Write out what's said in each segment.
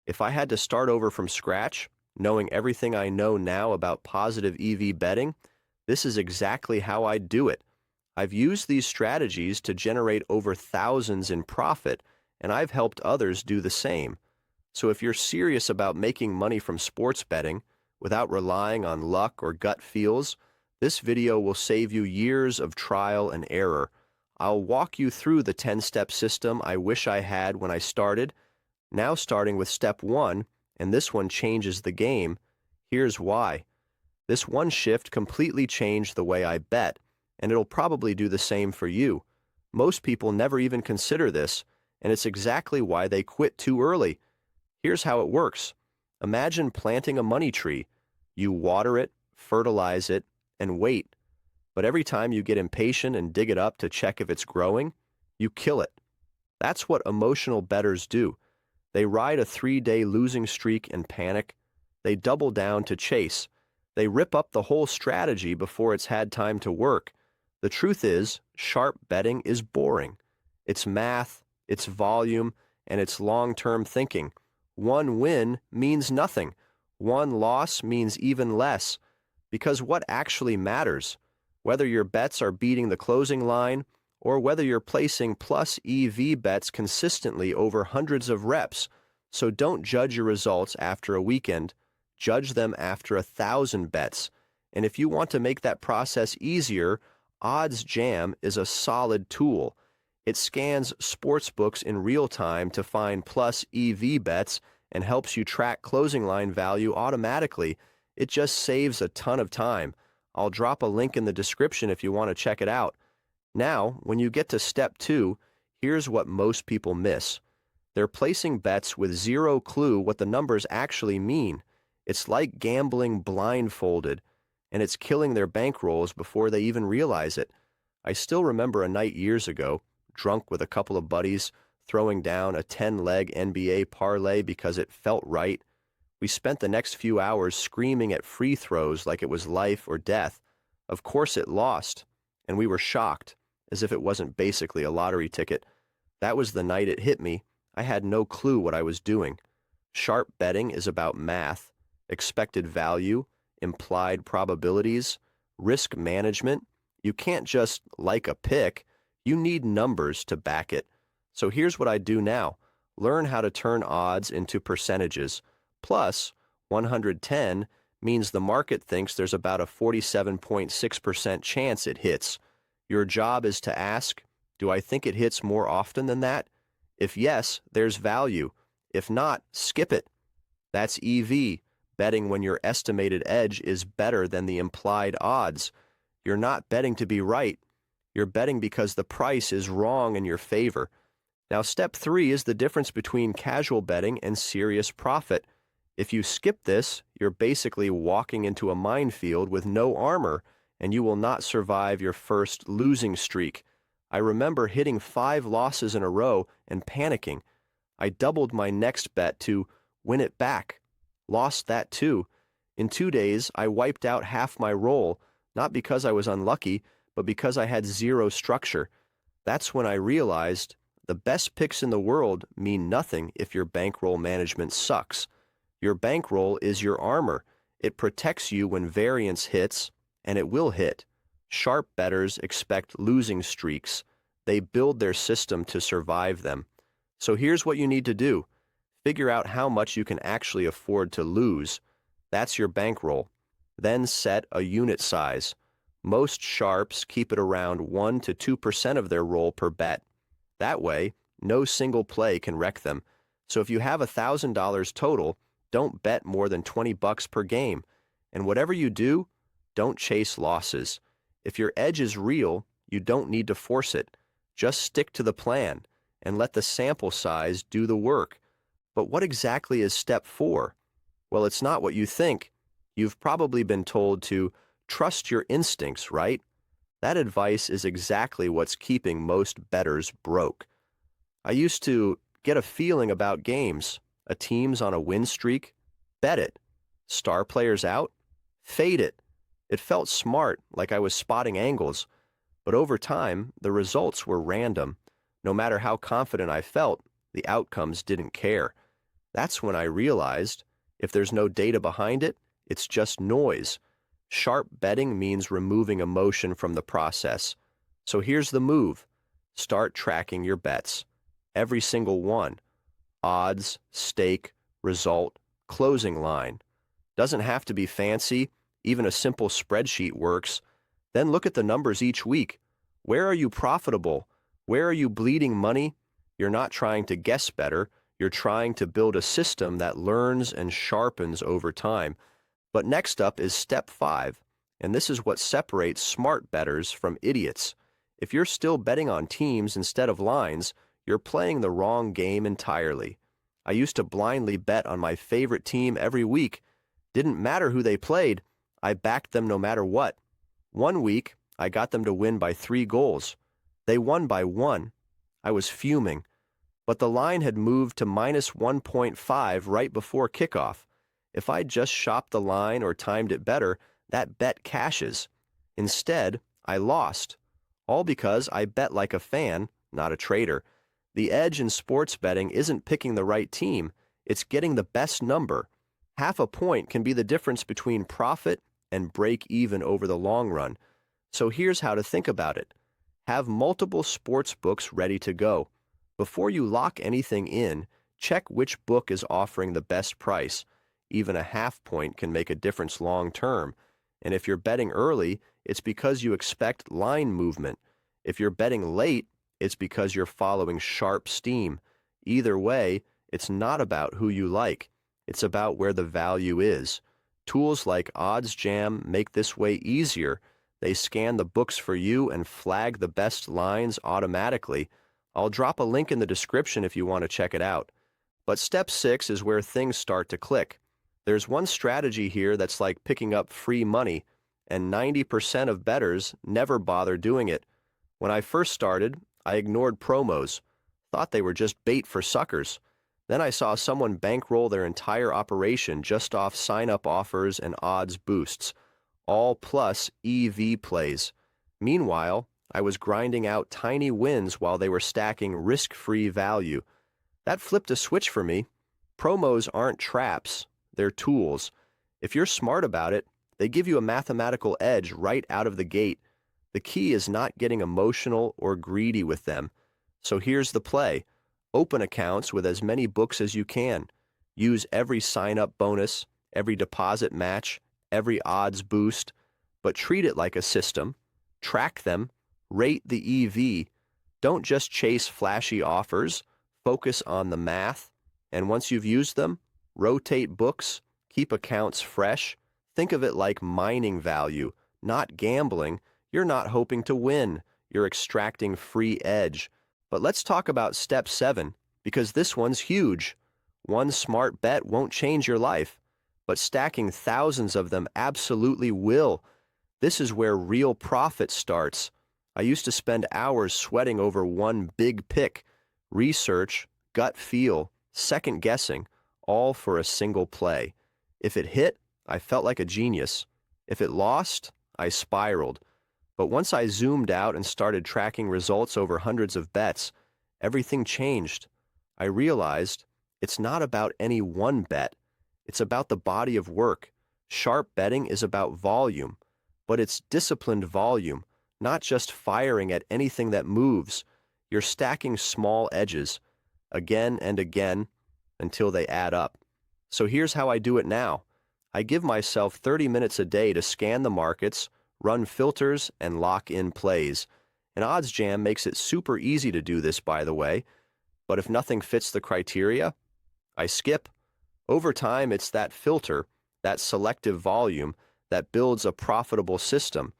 If I had to start over from scratch, knowing everything I know now about positive EV betting, this is exactly how I'd do it. I've used these strategies to generate over thousands in profit, and I've helped others do the same. So if you're serious about making money from sports betting without relying on luck or gut feels, this video will save you years of trial and error. I'll walk you through the 10-step system I wish I had when I started. Now starting with step 1, and this one changes the game. Here's why. This one shift completely changed the way I bet, and it'll probably do the same for you. Most people never even consider this, and it's exactly why they quit too early. Here's how it works. Imagine planting a money tree. You water it, fertilize it, and wait. But every time you get impatient and dig it up to check if it's growing, you kill it. That's what emotional bettors do. They ride a 3-day losing streak and panic. They double down to chase. They rip up the whole strategy before it's had time to work. The truth is, sharp betting is boring. It's math, it's volume, and it's long-term thinking. One win means nothing. One loss means even less. Because what actually matters, whether your bets are beating the closing line or whether you're placing plus EV bets consistently over hundreds of reps. So don't judge your results after a weekend. Judge them after 1,000 bets. And if you want to make that process easier, OddsJam is a solid tool. It scans sportsbooks in real time to find plus EV bets and helps you track closing line value automatically. It just saves a ton of time. I'll drop a link in the description if you want to check it out. Now, when you get to step 2, here's what most people miss. They're placing bets with zero clue what the numbers actually mean. It's like gambling blindfolded, and it's killing their bankrolls before they even realize it. I still remember a night years ago, drunk with a couple of buddies, throwing down a 10-leg NBA parlay because it felt right. We spent the next few hours screaming at free throws like it was life or death. Of course it lost, and we were shocked, as if it wasn't basically a lottery ticket. That was the night it hit me. I had no clue what I was doing. Sharp betting is about math, expected value, implied probabilities, risk management. You can't just like a pick. You need numbers to back it. So here's what I do now. Learn how to turn odds into percentages. Plus, 110 means the market thinks there's about a 47.6% chance it hits. Your job is to ask, do I think it hits more often than that? If yes, there's value. If not, skip it. That's EV, betting when your estimated edge is better than the implied odds. You're not betting to be right. You're betting because the price is wrong in your favor. Now, step 3 is the difference between casual betting and serious profit. If you skip this, you're basically walking into a minefield with no armor, and you will not survive your first losing streak. I remember hitting 5 losses in a row and panicking. I doubled my next bet to win it back. Lost that too. In 2 days, I wiped out half my roll, not because I was unlucky, but because I had zero structure. That's when I realized the best picks in the world mean nothing if your bankroll management sucks. Your bankroll is your armor. It protects you when variance hits, and it will hit. Sharp bettors expect losing streaks. They build their system to survive them. So here's what you need to do. Figure out how much you can actually afford to lose. That's your bankroll. Then set a unit size. Most sharps keep it around 1 to 2% of their roll per bet. That way, no single play can wreck them. So if you have $1,000 total, don't bet more than $20 per game. And whatever you do, don't chase losses. If your edge is real, you don't need to force it. Just stick to the plan and let the sample size do the work. But what exactly is step 4? Well, it's not what you think. You've probably been told to trust your instincts, right? That advice is exactly what's keeping most bettors broke. I used to get a feeling about games. A team's on a win streak, bet it. Star players out, fade it. It felt smart, like I was spotting angles. But over time, the results were random. No matter how confident I felt, the outcomes didn't care. That's when I realized if there's no data behind it, it's just noise. Sharp betting means removing emotion from the process. So here's the move. Start tracking your bets. Every single one. Odds, stake, result, closing line. Doesn't have to be fancy. Even a simple spreadsheet works. Then look at the numbers each week. Where are you profitable? Where are you bleeding money? You're not trying to guess better. You're trying to build a system that learns and sharpens over time. But next up is step 5, and this is what separates smart bettors from idiots. If you're still betting on teams instead of lines, you're playing the wrong game entirely. I used to blindly bet on my favorite team every week. Didn't matter who they played, I backed them no matter what. One week, I got them to win by 3 goals. They won by 1. I was fuming. But the line had moved to minus 1.5 right before kickoff. If I just shopped the line or timed it better, that bet cashes. Instead, I lost. All because I bet like a fan, not a trader. The edge in sports betting isn't picking the right team, it's getting the best number. Half a point can be the difference between profit and break even over the long run. So here's how to think about it. Have multiple sports books ready to go. Before you lock anything in, check which book is offering the best price. Even a half point can make a difference long term. And if you're betting early, it's because you expect line movement. If you're betting late, it's because you're following sharp steam. Either way, it's not about who you like. It's about where the value is. Tools like OddsJam make this way easier. They scan the books for you and flag the best lines automatically. I'll drop a link in the description if you want to check it out. But step 6 is where things start to click. There's one strategy here that's like picking up free money, and 90% of bettors never bother doing it. When I first started, I ignored promos, thought they were just bait for suckers. Then I saw someone bankroll their entire operation just off sign-up offers and odds boosts, all plus EV plays. Meanwhile, I was grinding out tiny wins while they were stacking risk-free value. That flipped a switch for me. Promos aren't traps, they're tools. If you're smart about it, they give you a mathematical edge right out of the gate. The key is not getting emotional or greedy with them. So here's the play. Open accounts with as many books as you can. Use every sign-up bonus, every deposit match, every odds boost, but treat it like a system. Track them. Rate the EV. Don't just chase flashy offers. Focus on the math. And once you've used them, rotate books, keep accounts fresh. Think of it like mining value, not gambling. You're not hoping to win. You're extracting free edge. But let's talk about step 7, because this one's huge. One smart bet won't change your life, but stacking thousands of them absolutely will. This is where real profit starts. I used to spend hours sweating over one big pick, research, gut feel, second guessing, all for a single play. If it hit, I felt like a genius. If it lost, I spiraled. But once I zoomed out and started tracking results over hundreds of bets, everything changed. I realized it's not about any one bet. It's about the body of work. Sharp betting is about volume, but it's disciplined volume, not just firing at anything that moves. You're stacking small edges, again and again, until they add up. So here's how I do it now. I give myself 30 minutes a day to scan the markets, run filters, and lock in plays. And OddsJam makes it super easy to do this, by the way. But if nothing fits the criteria, I skip. Over time, it's that filter, that selective volume, that builds a profitable system.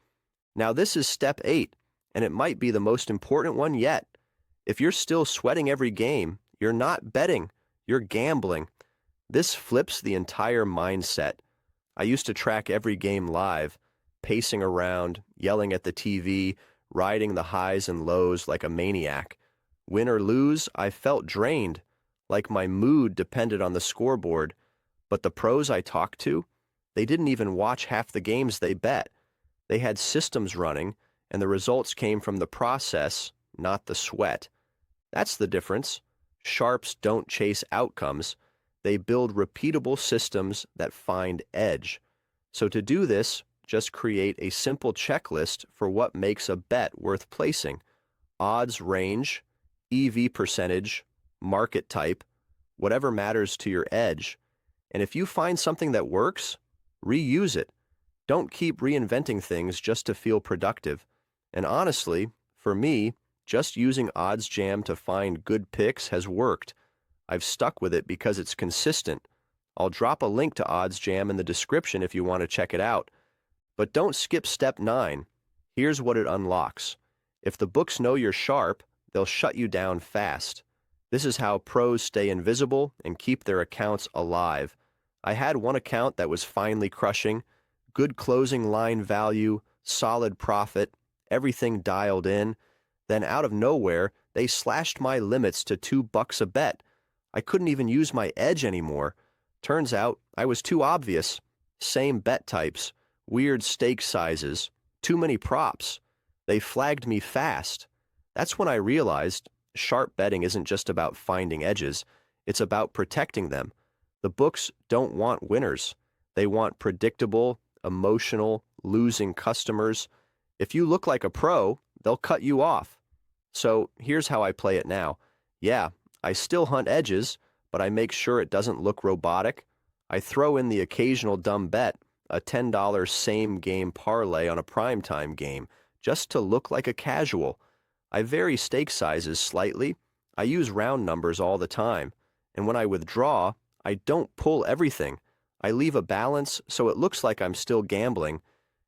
Now this is step 8, and it might be the most important one yet. If you're still sweating every game, you're not betting, you're gambling. This flips the entire mindset. I used to track every game live, pacing around, yelling at the TV, riding the highs and lows like a maniac. Win or lose, I felt drained, like my mood depended on the scoreboard. But the pros I talked to, they didn't even watch half the games they bet. They had systems running, and the results came from the process, not the sweat. That's the difference. Sharps don't chase outcomes. They build repeatable systems that find edge. So to do this, just create a simple checklist for what makes a bet worth placing. Odds range, EV percentage, market type, whatever matters to your edge. And if you find something that works, reuse it. Don't keep reinventing things just to feel productive. And honestly, for me, just using OddsJam to find good picks has worked. I've stuck with it because it's consistent. I'll drop a link to OddsJam in the description if you want to check it out. But don't skip step 9. Here's what it unlocks. If the books know you're sharp, they'll shut you down fast. This is how pros stay invisible and keep their accounts alive. I had one account that was finally crushing, good closing line value, solid profit, everything dialed in. Then out of nowhere, they slashed my limits to $2 a bet. I couldn't even use my edge anymore. Turns out I was too obvious. Same bet types, weird stake sizes, too many props. They flagged me fast. That's when I realized sharp betting isn't just about finding edges, it's about protecting them. The books don't want winners. They want predictable, emotional, losing customers. If you look like a pro, they'll cut you off. So here's how I play it now. Yeah, I still hunt edges, but I make sure it doesn't look robotic. I throw in the occasional dumb bet, a $10 same-game parlay on a primetime game, just to look like a casual. I vary stake sizes slightly. I use round numbers all the time. And when I withdraw, I don't pull everything. I leave a balance so it looks like I'm still gambling.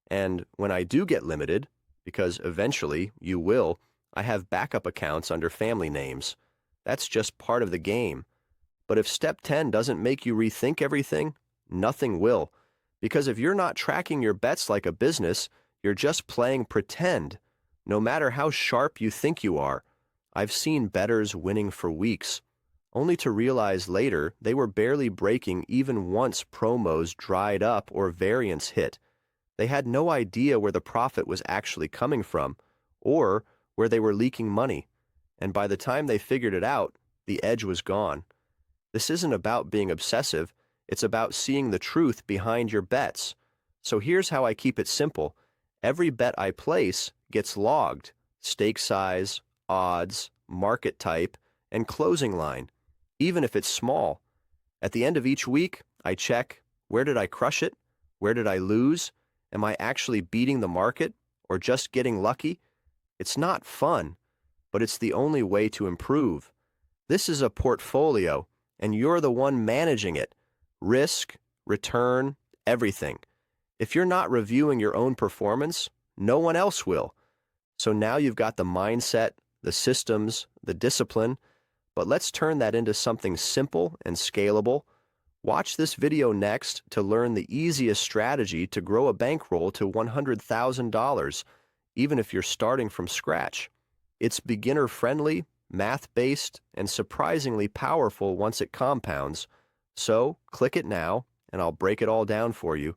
And when I do get limited, because eventually you will, I have backup accounts under family names. That's just part of the game. But if step 10 doesn't make you rethink everything, nothing will. Because if you're not tracking your bets like a business, you're just playing pretend. No matter how sharp you think you are. I've seen bettors winning for weeks, only to realize later they were barely breaking even once promos dried up or variance hit. They had no idea where the profit was actually coming from, or where they were leaking money. And by the time they figured it out, the edge was gone. This isn't about being obsessive, it's about seeing the truth behind your bets. So here's how I keep it simple. Every bet I place gets logged: stake size, odds, market type, and closing line, even if it's small. At the end of each week, I check, where did I crush it? Where did I lose? Am I actually beating the market or just getting lucky? It's not fun, but it's the only way to improve. This is a portfolio, and you're the one managing it. Risk, return, everything. If you're not reviewing your own performance, no one else will. So now you've got the mindset, the systems, the discipline, but let's turn that into something simple and scalable. Watch this video next to learn the easiest strategy to grow a bankroll to $100,000, even if you're starting from scratch. It's beginner-friendly, math-based, and surprisingly powerful once it compounds. So click it now, and I'll break it all down for you.